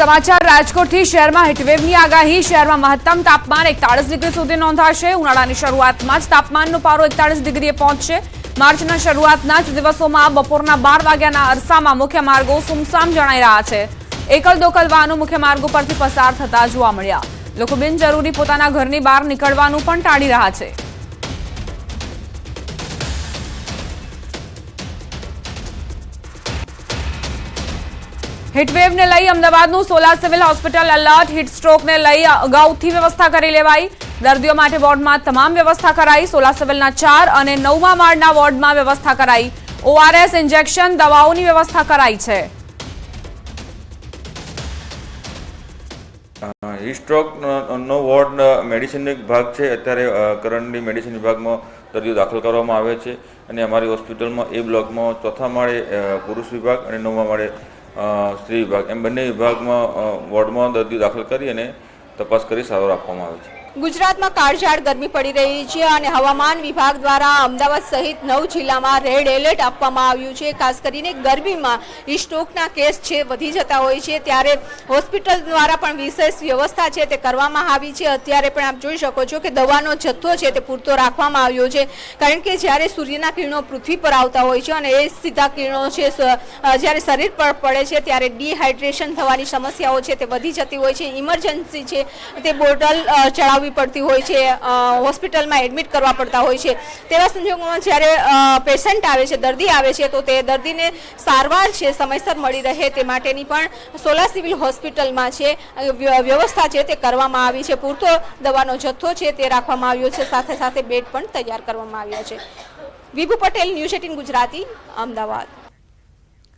समाचार રાજકોટથી શહેરમાં હીટવેવની આગાહી શહેરમાં મહત્તમ તાપમાન 41 ડિગ્રી સુધી નોંધાશે ઉનાળાની શરૂઆતમાં જ તાપમાનનો પારો 41 ડિગ્રીએ પહોંચશે માર્ચના શરૂઆતના જ દિવસોમાં બપોરના 12 વાગ્યાના અરસામાં મુખ્ય માર્ગો સુમસામ જણાઈ રહ્યા છે એકલ દોકલ વાહનો મુખ્ય માર્ગો પરથી પસાર થતા જોવા મળ્યા લોકો બિનજરૂરી પોતાના ઘરની બહાર નીકળવાનું પણ ટાળી રહ્યા છે हीटवेव ने लई अमदावादનું Sola civil hospital alert heat stroke ને લઈ અગાઉથી વ્યવસ્થા કરી લેવાઈ દર્દીઓ માટે વોર્ડમાં તમામ વ્યવસ્થા કરાઈ સોલા સિવિલના 4 અને 9મા માળના વોર્ડમાં વ્યવસ્થા કરાઈ ઓઆરએસ ઇન્જેક્શન દવાઓની વ્યવસ્થા કરાઈ છે हीट स्ट्रोक નો વોર્ડ મેડિસિન વિભાગ છે અત્યારે કરન્ટલી મેડિસિન વિભાગમાં દર્દીઓ દાખલ કરવામાં આવે છે અને અમારી હોસ્પિટલમાં એ બ્લોકમાં ચોથા માળે પુરુષ વિભાગ અને 9મા માળે સ્ત્રી વિભાગ એમ બંને વિભાગમાં વોર્ડમાં દર્દીઓ દાખલ કરી અને તપાસ કરી સારવાર આપવામાં આવે છે ગુજરાતમાં કાળઝાળ ગરમી પડી રહી છે અને હવામાન વિભાગ દ્વારા અમદાવાદ સહિત 9 જિલ્લામાં રેડ એલર્ટ આપવામાં આવ્યું છે ખાસ કરીને ગરમીમાં સ્ટ્રોકના કેસ છે વધી જતા હોય છે ત્યારે હોસ્પિટલ દ્વારા પણ વિશેષ વ્યવસ્થા છે તે કરવામાં આવી છે અત્યારે પણ આપ જોઈ શકો છો કે દવાનો જથ્થો છે તે પૂરતો રાખવામાં આવ્યો છે કારણ કે જ્યારે સૂર્યના કિરણો પૃથ્વી પર આવતા હોય છે અને એ સીધા કિરણો છે જ્યારે શરીર પર પડે છે ત્યારે ડિહાઇડ્રેશન થવાની સમસ્યાઓ છે તે વધી જતી હોય છે ઇમરજન્સી છે તે બોટલ ચડાવવી પડતી હોય છે હોસ્પિટલમાં એડમિટ કરવા પડતા હોય છે તેવા સંજોગોમાં જ્યારે પેશન્ટ આવે છે દર્દી આવે છે તો તે દર્દીને સારવાર છે સમયસર મળી રહે તે માટેની પણ સોલા સિવિલ હોસ્પિટલમાં છે વ્યવસ્થા છે તે કરવામાં આવી છે પૂરતો દવાનો જથ્થો છે તે રાખવામાં આવ્યો છે સાથે સાથે બેડ પણ તૈયાર કરવામાં આવ્યા છે વિભુ પટેલ ન્યૂઝ 18 ગુજરાતી અમદાવાદ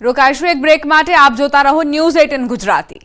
રોકાઈશું એક બ્રેક માટે આપ જોતા રહો ન્યૂઝ 18 ગુજરાતી